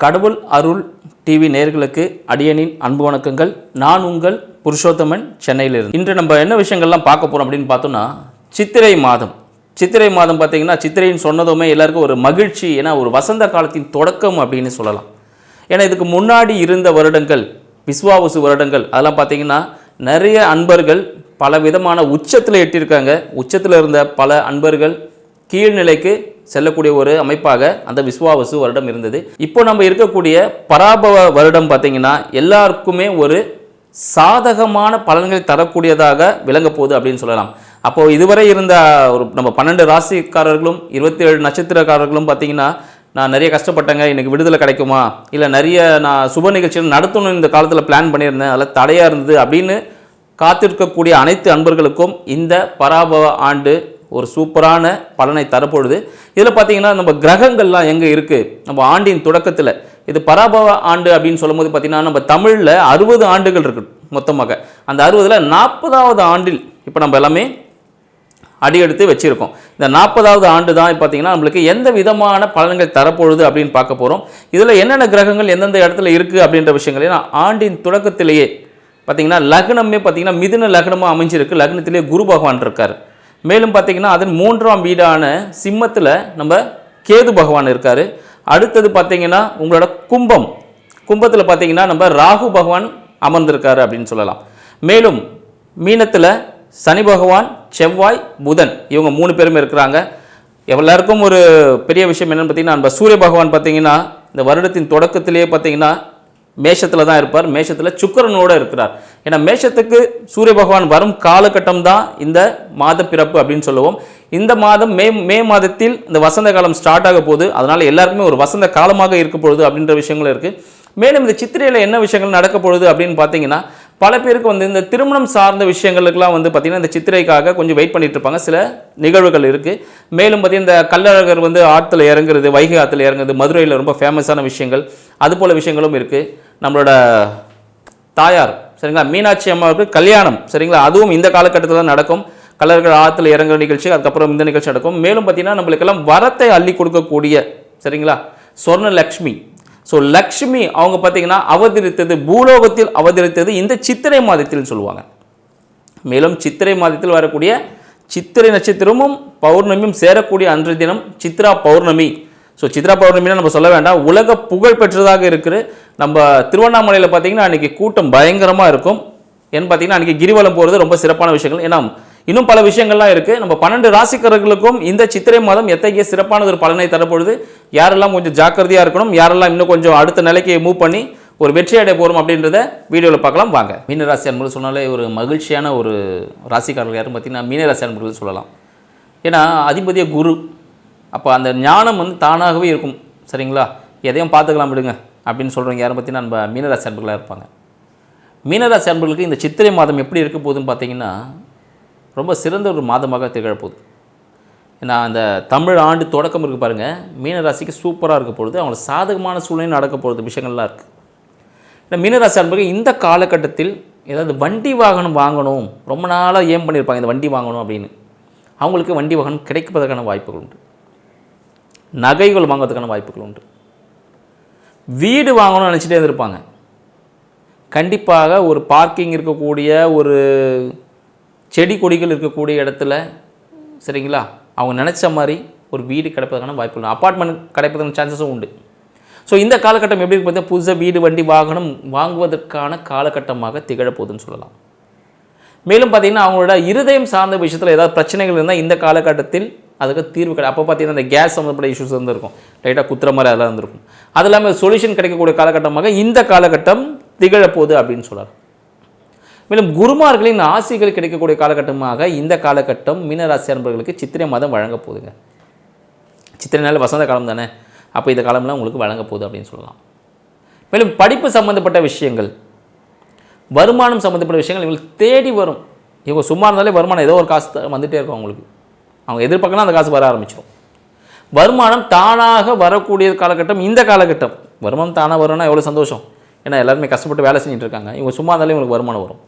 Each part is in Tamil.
கடவுள் அருள் டிவி நேயர்களுக்கு அடியனின் அன்பு வணக்கங்கள். நான் உங்கள் புருஷோத்தமன், சென்னையிலிருந்து. இன்று நம்ம என்ன விஷயங்கள்லாம் பார்க்க போகிறோம் அப்படின்னு பார்த்தோம்னா, சித்திரை மாதம். சித்திரை மாதம் பார்த்தீங்கன்னா, சித்திரைன்னு சொன்னதுமே எல்லாருக்கும் ஒரு மகிழ்ச்சி. ஏன்னா ஒரு வசந்த காலத்தின் தொடக்கம் அப்படின்னு சொல்லலாம். ஏன்னா இதுக்கு முன்னாடி இருந்த வருடங்கள், விஸ்வாவசு வருடங்கள், அதெல்லாம் பார்த்தீங்கன்னா நிறைய அன்பர்கள் பல விதமான உச்சத்தில் எட்டியிருக்காங்க. உச்சத்தில் இருந்த பல அன்பர்கள் கீழ்நிலைக்கு செல்லக்கூடிய ஒரு அமைப்பாக அந்த விஸ்வாவசு வருடம் இருந்தது. இப்போ நம்ம இருக்கக்கூடிய பராபவ வருடம் பார்த்தீங்கன்னா எல்லாருக்குமே ஒரு சாதகமான பலன்களை தரக்கூடியதாக விளங்க போகுது அப்படின்னு சொல்லலாம். அப்போது இதுவரை இருந்த ஒரு நம்ம 12 ராசிக்காரர்களும் 27 நட்சத்திரக்காரர்களும் பார்த்தீங்கன்னா, நான் நிறைய கஷ்டப்பட்டேங்க, எனக்கு விடுதலை கிடைக்குமா, இல்லை நிறைய நான் சுப நிகழ்ச்சிகள் நடத்தணும்னு இந்த காலத்தில் பிளான் பண்ணியிருந்தேன், அதில் தடையாக இருந்தது அப்படின்னு காத்திருக்கக்கூடிய அனைத்து அன்பர்களுக்கும் இந்த பராபவ ஆண்டு ஒரு சூப்பரான பலனை தரப்பொழுது. இதில் பார்த்தீங்கன்னா நம்ம கிரகங்கள்லாம் எங்கே இருக்குது, நம்ம ஆண்டின் தொடக்கத்தில் இது பராபவ ஆண்டு அப்படின்னு சொல்லும்போது பார்த்தீங்கன்னா நம்ம தமிழில் 60 ஆண்டுகள் இருக்குது மொத்தமாக. அந்த 60ல் 40வது ஆண்டில் இப்போ நம்ம எல்லாமே அடியெடுத்து வச்சுருக்கோம். இந்த 40வது ஆண்டு தான் பார்த்தீங்கன்னா நம்மளுக்கு எந்த விதமான பலன்கள் தரப்பொழுது அப்படின்னு பார்க்க போகிறோம். இதில் என்னென்ன கிரகங்கள் எந்தெந்த இடத்துல இருக்குது அப்படின்ற விஷயங்களே ஆண்டின் தொடக்கத்திலேயே பார்த்தீங்கன்னா லக்னமே பார்த்தீங்கன்னா மிதுன லக்னமாக அமைஞ்சிருக்கு. லக்னத்திலே குரு பகவான் இருக்கார். மேலும் பார்த்தீங்கன்னா அதன் 3ஆம் வீடான சிம்மத்தில் நம்ம கேது பகவான் இருக்கார். அடுத்தது பார்த்தீங்கன்னா உங்களோட கும்பத்தில் பார்த்தீங்கன்னா நம்ம ராகு பகவான் அமர்ந்திருக்காரு அப்படின்னு சொல்லலாம். மேலும் மீனத்தில் சனி பகவான், செவ்வாய், புதன், இவங்க 3 பேருமே இருக்கிறாங்க. எல்லாருக்கும் ஒரு பெரிய விஷயம் என்னென்னு பார்த்தீங்கன்னா, நம்ம சூரிய பகவான் பார்த்தீங்கன்னா இந்த வருடத்தின் தொடக்கத்திலேயே பார்த்தீங்கன்னா மேஷத்தில் தான் இருப்பார். மேஷத்தில் சுக்கிரனோடு இருக்கிறார். ஏன்னா மேஷத்துக்கு சூரிய பகவான் வரும் காலகட்டம் தான் இந்த மாத பிறப்பு அப்படின்னு சொல்லுவோம். இந்த மாதம் மே மாதத்தில் இந்த வசந்த காலம் ஸ்டார்ட் ஆக போகுது. அதனால் எல்லாருக்குமே ஒரு வசந்த காலமாக இருக்க பொழுது அப்படின்ற விஷயங்களும் இருக்குது. மேலும் இந்த சித்திரையில் என்ன விஷயங்கள் நடக்க பொழுது அப்படின்னு பார்த்தீங்கன்னா, பல பேருக்கு இந்த திருமணம் சார்ந்த விஷயங்களுக்கெல்லாம் பார்த்திங்கன்னா இந்த சித்திரைக்காக கொஞ்சம் வெயிட் பண்ணிட்டு இருப்பாங்க. சில நிகழ்வுகள் இருக்குது. மேலும் பார்த்திங்கன்னா இந்த கள்ளழகர் ஆற்றுல இறங்குறது, வைகை ஆற்றுல இறங்குறது மதுரையில் ரொம்ப ஃபேமஸான விஷயங்கள், அதுபோல் விஷயங்களும் இருக்குது. நம்மளோட தாயார் சரிங்களா மீனாட்சி அம்மாவுக்கு கல்யாணம் சரிங்களா, அதுவும் இந்த காலகட்டத்தில் தான் நடக்கும். கள்ளழகர் ஆற்றுல இறங்குற நிகழ்ச்சி, அதுக்கப்புறம் இந்த நிகழ்ச்சி நடக்கும். மேலும் பார்த்திங்கன்னா நம்மளுக்கெல்லாம் வரத்தை அள்ளி கொடுக்கக்கூடிய சரிங்களா சொர்ண லக்ஷ்மி. ஸோ லக்ஷ்மி அவங்க பார்த்தீங்கன்னா அவதரித்தது, பூலோகத்தில் அவதரித்தது இந்த சித்திரை மாதத்தில் சொல்லுவாங்க. மேலும் சித்திரை மாதத்தில் வரக்கூடிய சித்திரை நட்சத்திரமும் பௌர்ணமியும் சேரக்கூடிய அன்றைய தினம் சித்ரா பௌர்ணமி. ஸோ சித்ரா பௌர்ணமினா நம்ம சொல்ல வேண்டாம், உலக புகழ் பெற்றதாக இருக்குது. நம்ம திருவண்ணாமலையில் பார்த்தீங்கன்னா அன்றைக்கி கூட்டம் பயங்கரமாக இருக்கும். ஏன்னு பார்த்தீங்கன்னா அன்றைக்கி கிரிவலம் போகிறது ரொம்ப சிறப்பான விஷயங்கள். ஏன்னா இன்னும் பல விஷயங்கள்லாம் இருக்குது. நம்ம 12 ராசிக்காரர்களுக்கும் இந்த சித்திரை மாதம் எத்தகைய சிறப்பானது ஒரு பலனை தரப்பொழுது, யாரெல்லாம் கொஞ்சம் ஜாக்கிரதையாக இருக்கணும், யாரெல்லாம் இன்னும் கொஞ்சம் அடுத்த நிலைக்கு மூவ் பண்ணி ஒரு வெற்றி அடைய போகிறோம் அப்படின்றத வீடியோவில் பார்க்கலாம் வாங்க. மீனராசி அன்பர்கள் சொன்னாலே ஒரு மகிழ்ச்சியான ஒரு ராசிக்காரர்கள் யாரும் பார்த்தீங்கன்னா மீனராசி அன்பர்கள் சொல்லலாம். ஏன்னா அதிபதிய குரு. அப்போ அந்த ஞானம் தானாகவே இருக்கும் சரிங்களா. எதையும் பார்த்துக்கலாம் விடுங்க அப்படின்னு சொல்கிறவங்க யாரும் பார்த்தீங்கன்னா நம்ம மீனராசி அன்பர்களாக இருப்பாங்க. மீனராசி அன்பர்களுக்கு இந்த சித்திரை மாதம் எப்படி இருக்க போகுதுன்னு பார்த்தீங்கன்னா ரொம்ப சிறந்த ஒரு மாதமாக திகழப்போகுது. ஏன்னா அந்த தமிழ் ஆண்டு தொடக்கம் இருக்குது பாருங்கள், மீனராசிக்கு சூப்பராக இருக்க பொழுது, அவங்களுக்கு சாதகமான சூழ்நிலை நடக்க போகிறது விஷயங்கள்லாம் இருக்குது. ஏன்னா மீனராசி அன்பர்கள் இந்த காலகட்டத்தில் ஏதாவது வண்டி வாகனம் வாங்கணும், ரொம்ப நாளாக ஏம் பண்ணியிருப்பாங்க இந்த வண்டி வாங்கணும் அப்படின்னு. அவங்களுக்கு வண்டி வாகனம் கிடைப்பதற்கான வாய்ப்புகள் உண்டு. நகைகள் வாங்குறதுக்கான வாய்ப்புகள் உண்டு. வீடு வாங்கணும்னு நினச்சிட்டே இருந்திருப்பாங்க. கண்டிப்பாக ஒரு பார்க்கிங் இருக்கக்கூடிய, ஒரு செடி கொடிகள் இருக்கக்கூடிய இடத்துல சரிங்களா அவங்க நினச்ச மாதிரி ஒரு வீடு கிடைப்பதற்கான வாய்ப்பு உண்டு. அப்பார்ட்மெண்ட் கிடைப்பதற்கான சான்சஸும் உண்டு. ஸோ இந்த காலகட்டம் எப்படி பார்த்தீங்கன்னா புதுசாக வீடு வண்டி வாகனம் வாங்குவதற்கான காலகட்டமாக திகழப்போகுதுன்னு சொல்லலாம். மேலும் பார்த்திங்கன்னா அவங்களோட இருதயம் சார்ந்த விஷயத்தில் ஏதாவது பிரச்சனைகள் இருந்தால் இந்த காலகட்டத்தில் அதுக்கு தீர்வு அப்போ பார்த்தீங்கன்னா இந்த கேஸ் சம்மந்தப்பட்ட இஷ்யூஸ் இருந்திருக்கும், லைட்டாக குத்துற மாதிரி அதெல்லாம் இருந்திருக்கும். அது இல்லாமல் சொல்யூஷன் கிடைக்கக்கூடிய காலகட்டமாக இந்த காலகட்டம் திகழப்போகுது அப்படின்னு சொல்லலாம். மேலும் குருமார்களின் ஆசிகள் கிடைக்கக்கூடிய காலகட்டமாக இந்த காலகட்டம் மீனராசி அன்பர்களுக்கு சித்திரை மாதம் வழங்க போகுதுங்க. சித்திரை நாள் வசந்த காலம் தானே, அப்போ இந்த காலம்லாம் உங்களுக்கு வழங்க போகுது அப்படின்னு சொல்லலாம். மேலும் படிப்பு சம்மந்தப்பட்ட விஷயங்கள், வருமானம் சம்மந்தப்பட்ட விஷயங்கள் இவங்களுக்கு தேடி வரும். இவங்க சும்மா இருந்தாலே வருமானம் ஏதோ ஒரு காசு வந்துகிட்டே இருக்கும் அவங்களுக்கு. அவங்க எதிர்பார்க்கலாம் அந்த காசு வர ஆரம்பிச்சிடும். வருமானம் தானாக வரக்கூடிய காலகட்டம் இந்த காலகட்டம். வருமானம் தானாக வரும்னா எவ்வளோ சந்தோஷம். ஏன்னா எல்லாருமே கஷ்டப்பட்டு வேலை செஞ்சுட்டு இருக்காங்க. இவங்க சும்மா இருந்தாலே இவங்களுக்கு வருமானம் வரும்.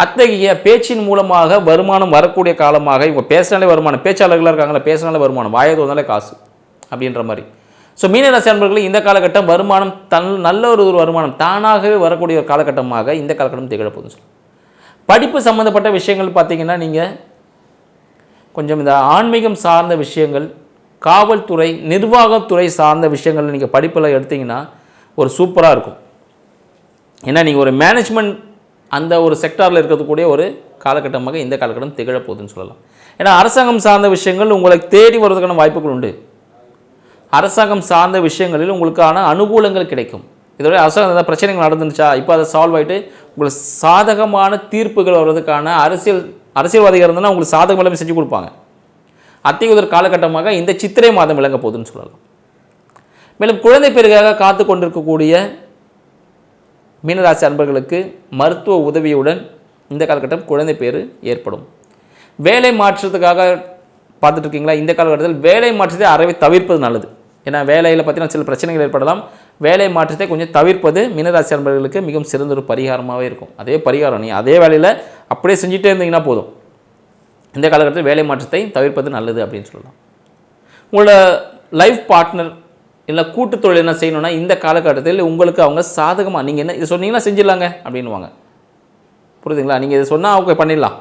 அத்தகைய பேச்சின் மூலமாக வருமானம் வரக்கூடிய காலமாக இவங்க பேசினாலே வருமானம், பேச்சாளர்களாக இருக்காங்களா பேசினாலே வருமானம், வாயை தோந்தாலே காசு அப்படின்ற மாதிரி. ஸோ மீனராசி அன்பர்களுக்கு இந்த காலகட்டம் வருமானம் நல்ல ஒரு வருமானம் தானாகவே வரக்கூடிய ஒரு காலகட்டமாக இந்த காலகட்டம் திகழப்போகுது. படிப்பு சம்மந்தப்பட்ட விஷயங்கள் பார்த்தீங்கன்னா நீங்கள் கொஞ்சம் இந்த ஆன்மீகம் சார்ந்த விஷயங்கள், காவல்துறை, நிர்வாகத்துறை சார்ந்த விஷயங்கள் நீங்கள் படிப்பில் எடுத்திங்கன்னா ஒரு சூப்பராக இருக்கும். ஏன்னா நீங்கள் ஒரு மேனேஜ்மெண்ட் அந்த ஒரு செக்டாரில் இருக்கக்கூடிய ஒரு காலகட்டமாக இந்த காலகட்டம் திகழப்போகுதுன்னு சொல்லலாம். ஏன்னா அரசாங்கம் சார்ந்த விஷயங்கள் உங்களுக்கு தேடி வருவதற்கான வாய்ப்புகள் உண்டு. அரசாங்கம் சார்ந்த விஷயங்களில் உங்களுக்கான அனுகூலங்கள் கிடைக்கும். இதோட அரசாங்கம் ஏதாவது பிரச்சனைகள் நடந்துருச்சா, இப்போ அதை சால்வ் ஆகிட்டு உங்களுக்கு சாதகமான தீர்ப்புகள் வர்றதுக்கான அரசியல்வாதிகள் இருந்ததுன்னா உங்களுக்கு சாதகம் எல்லாமே செஞ்சு கொடுப்பாங்க. அத்தகைய ஒரு காலகட்டமாக இந்த சித்திரை மாதம் விளங்க போகுதுன்னு சொல்லலாம். மேலும் குழந்தை பேருக்காக காத்து கொண்டிருக்கக்கூடிய மீனராசி அன்பர்களுக்கு மருத்துவ உதவியுடன் இந்த காலகட்டம் குழந்தை பேர் ஏற்படும். வேலை மாற்றத்துக்காக பார்த்துட்டு இருக்கீங்களா, இந்த காலகட்டத்தில் வேலை மாற்றத்தை அறவே தவிர்ப்பது நல்லது. ஏன்னா வேலையில் பார்த்தீங்கன்னா சில பிரச்சனைகள் ஏற்படலாம். வேலை மாற்றத்தை கொஞ்சம் தவிர்ப்பது மீனராசி அன்பர்களுக்கு மிகவும் சிறந்த ஒரு பரிகாரமாகவே இருக்கும். அதே பரிகாரம் நீ அதே வேலையில் அப்படியே செஞ்சுட்டே இருந்தீங்கன்னா போதும். இந்த காலகட்டத்தில் வேலை மாற்றத்தை தவிர்ப்பது நல்லது அப்படின்னு சொல்லலாம். உங்களோட லைஃப் பார்ட்னர் இல்லை கூட்டு தொழில் என்ன செய்யணும்னா இந்த காலகட்டத்தில் உங்களுக்கு அவங்க சாதகமாக நீங்கள் என்ன இது சொன்னீங்கன்னா செஞ்சிடலாங்க அப்படின்வாங்க. புரியுதுங்களா? நீங்கள் இது சொன்னால் அவங்க பண்ணிடலாம்.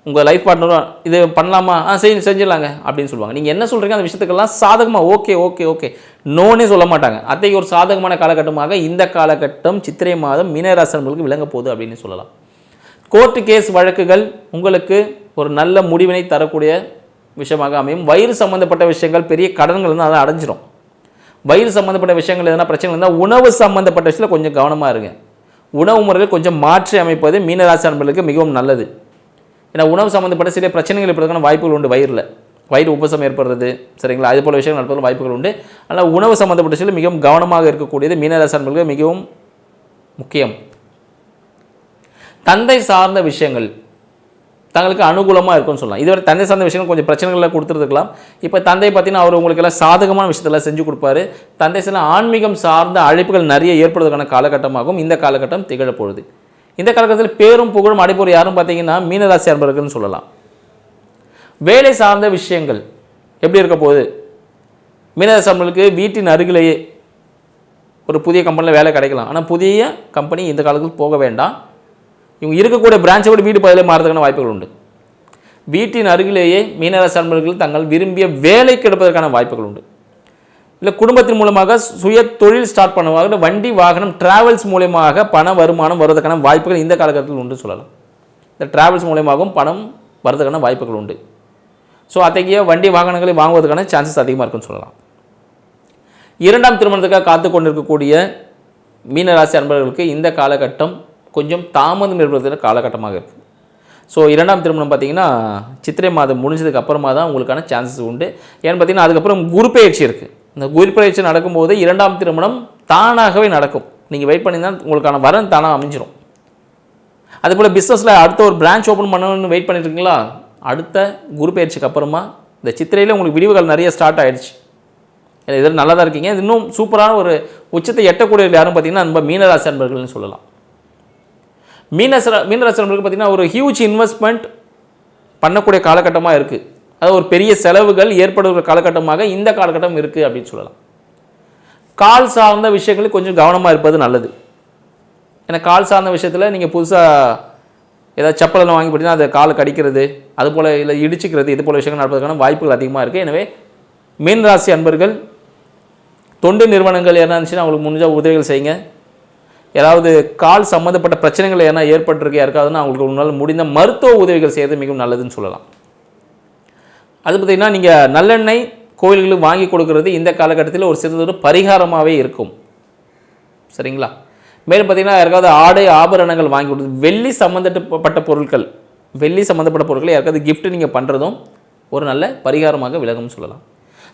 உங்கள் லைஃப் பார்ட்னரும் இது பண்ணலாமா, செஞ்சிடலாங்க அப்படின்னு சொல்லுவாங்க. நீங்கள் என்ன சொல்கிறீங்க அந்த விஷயத்துக்கெல்லாம் சாதகமாக ஓகே ஓகே ஓகே நோனே சொல்ல மாட்டாங்க. அத்தகைய ஒரு சாதகமான காலகட்டமாக இந்த காலகட்டம் சித்திரை மாதம் மீனராசினர்களுக்கு விளங்க போகுது அப்படின்னு சொல்லலாம். கோர்ட்டு கேஸ் வழக்குகள் உங்களுக்கு ஒரு நல்ல முடிவினை தரக்கூடிய விஷயமாக அமையும். வயிறு சம்மந்தப்பட்ட விஷயங்கள், பெரிய கடன்கள் வந்து அதை அடைஞ்சிரும். வயிறு சம்மந்தப்பட்ட விஷயங்கள் எதனா பிரச்சனை இருந்தால் உணவு சம்மந்தப்பட்ட விஷயத்தில் கொஞ்சம் கவனமாக இருங்க. உணவு முறையில் கொஞ்சம் மாற்றி அமைப்பது மீனராசி அன்பர்களுக்கு மிகவும் நல்லது. ஏன்னா உணவு சம்மந்தப்பட்ட சில பிரச்சனைகள் ஏற்படுறதுக்கான வாய்ப்புகள் உண்டு. வயிறு உபசம் ஏற்படுறது, சரிங்களா, அது போல விஷயங்கள் நடப்பதற்கு வாய்ப்புகள் உண்டு. ஆனால் உணவு சம்மந்தப்பட்ட விஷயத்தில் மிகவும் கவனமாக இருக்கக்கூடியது மீனராசி அன்பர்களுக்கு மிகவும் முக்கியம். தந்தை சார்ந்த விஷயங்கள் தங்களுக்கு அனுகூலமாக இருக்கும்னு சொல்லலாம். இதுவரை தந்தை சார்ந்த விஷயங்கள் கொஞ்சம் பிரச்சனைகளை கொடுத்துருக்கலாம். இப்போ தந்தை பார்த்தீங்கன்னா அவர் உங்களுக்கு எல்லாம் சாதகமான விஷயத்தெல்லாம் செஞ்சு கொடுப்பாரு. தந்தை சில ஆன்மீகம் சார்ந்த அழைப்புகள் நிறைய ஏற்படுவதற்கான காலகட்டமாகவும் இந்த காலகட்டம் திகழப்போகுது. இந்த காலகட்டத்தில் பேரும் புகழும் அடைப்போர் யாரும் பார்த்தீங்கன்னா மீனராசி அன்பர்கள்னு சொல்லலாம். வேலை சார்ந்த விஷயங்கள் எப்படி இருக்க போகுது? மீனராசி அன்பர்களுக்கு வீட்டின் அருகிலேயே ஒரு புதிய கம்பெனியில் வேலை கிடைக்கலாம். ஆனால் புதிய கம்பெனி இந்த காலத்தில் போக வேண்டாம். இவங்க இருக்கக்கூடிய பிரான்ச்சை விட வீடு பதிலே மாறதுக்கான வாய்ப்புகள் உண்டு. வீட்டின் அருகிலேயே மீனராசி அன்பர்கள் தங்கள் விரும்பிய வேலை கிடைப்பதற்கான வாய்ப்புகள் உண்டு. இல்லை குடும்பத்தின் மூலமாக சுய தொழில் ஸ்டார்ட் பண்ணுவாங்க. வண்டி வாகனம் டிராவல்ஸ் மூலமாக பண வருமானம் வருவதற்கான வாய்ப்புகள் இந்த காலகட்டத்தில் உண்டு சொல்லலாம். இந்த டிராவல்ஸ் மூலமாகவும் பணம் வருவதற்கான வாய்ப்புகள் உண்டு. ஸோ அத்தகைய வண்டி வாகனங்களை வாங்குவதற்கான சான்சஸ் அதிகமாக இருக்குன்னு சொல்லலாம். இரண்டாம் திருமணத்துக்காக காத்து கொண்டிருக்கக்கூடிய மீனராசி அன்பர்களுக்கு இந்த காலகட்டம் கொஞ்சம் தாமதம் ஏற்படுத்துகிற காலகட்டமாக இருக்குது. ஸோ இரண்டாம் திருமணம் பார்த்திங்கன்னா சித்திரை மாதம் முடிஞ்சதுக்கு அப்புறமா தான் உங்களுக்கான சான்சஸ் உண்டு. ஏன்னு பார்த்தீங்கன்னா அதுக்கப்புறம் குரு பயிற்சி இருக்குது. இந்த குரு பயிற்சி நடக்கும்போது இரண்டாம் திருமணம் தானாகவே நடக்கும். நீங்கள் வெயிட் பண்ணி தான் உங்களுக்கான வரன் தானாக அமைஞ்சிடும். அதுபோல் பிஸ்னஸில் அடுத்த ஒரு பிரான்ச் ஓப்பன் பண்ணணும்னு வெயிட் பண்ணிட்டு இருக்கீங்களா? அடுத்த குரு பயிற்சிக்கு அப்புறமா இந்த சித்திரையில் உங்களுக்கு விரிவுகள் நிறைய ஸ்டார்ட் ஆகிடுச்சு. இதில் நல்லா தான் இருக்கீங்க. இது இன்னும் சூப்பரான ஒரு உச்சத்தை எட்டக்கூடிய யாரும் பார்த்தீங்கன்னா நம்ம மீனராசி அன்பர்கள்னு சொல்லலாம். மீனராசி அன்பர்களுக்கு பார்த்தீங்கன்னா ஒரு ஹியூஜ் இன்வெஸ்ட்மெண்ட் பண்ணக்கூடிய காலகட்டமாக இருக்குது. அது ஒரு பெரிய செலவுகள் ஏற்படுகிற காலகட்டமாக இந்த காலகட்டம் இருக்குது அப்படின்னு சொல்லலாம். கால் சார்ந்த விஷயங்களில் கொஞ்சம் கவனமாக இருப்பது நல்லது. ஏன்னா கால் சார்ந்த விஷயத்தில் நீங்கள் புதுசாக ஏதாவது செப்பலெல்லாம் வாங்கி போட்டிங்கன்னா அது கால் கடிக்கிறது, அதுபோல் இல்லை இடிச்சிக்கிறது, இது போல் விஷயங்கள் நடப்பதற்கான வாய்ப்புகள் அதிகமாக இருக்குது. எனவே மீனராசி அன்பர்கள் தொண்டு நிறுவனங்கள் என்ன இருந்துச்சுன்னா அவங்களுக்கு முடிஞ்ச உதவிகள் செய்யுங்க. யாராவது கால் சம்மந்தப்பட்ட பிரச்சனைகள் ஏன்னா ஏற்பட்டிருக்கு யாருக்காதுன்னா அவங்களுக்கு உங்களால் முடிந்த மருத்துவ உதவிகள் செய்வது மிகவும் நல்லதுன்னு சொல்லலாம். அது பார்த்திங்கன்னா நீங்கள் நல்லெண்ணெய் கோயில்களுக்கு வாங்கி கொடுக்கறது இந்த காலகட்டத்தில் ஒரு சிறிது ஒரு பரிகாரமாகவே இருக்கும். சரிங்களா? மேலும் பார்த்திங்கன்னா யாருக்காவது ஆடை ஆபரணங்கள் வாங்கி கொடுக்குறது, வெள்ளி சம்மந்தப்பட்ட பொருட்களை யாருக்காவது கிஃப்ட் நீங்கள் பண்ணுறதும் ஒரு நல்ல பரிகாரமாக விலகும்னு சொல்லலாம்.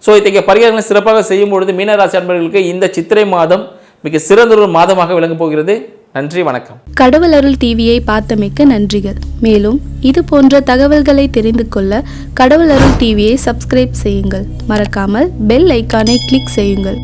ஸோ இத்தகைய பரிகாரங்களை சிறப்பாக செய்யும் பொழுது மீனராசி அன்பர்களுக்கு இந்த சித்திரை மாதம் மிக சிறந்த ஒரு மாதமாக விளங்கப் போகிறது. நன்றி, வணக்கம். கடவுள் அருள் டிவியை பார்த்தமைக்க நன்றிகள். மேலும் இது போன்ற தகவல்களை தெரிந்து கொள்ள கடவுள் அருள் டிவியை சப்ஸ்கிரைப் செய்யுங்கள். மறக்காமல் பெல் ஐக்கானை கிளிக் செய்யுங்கள்.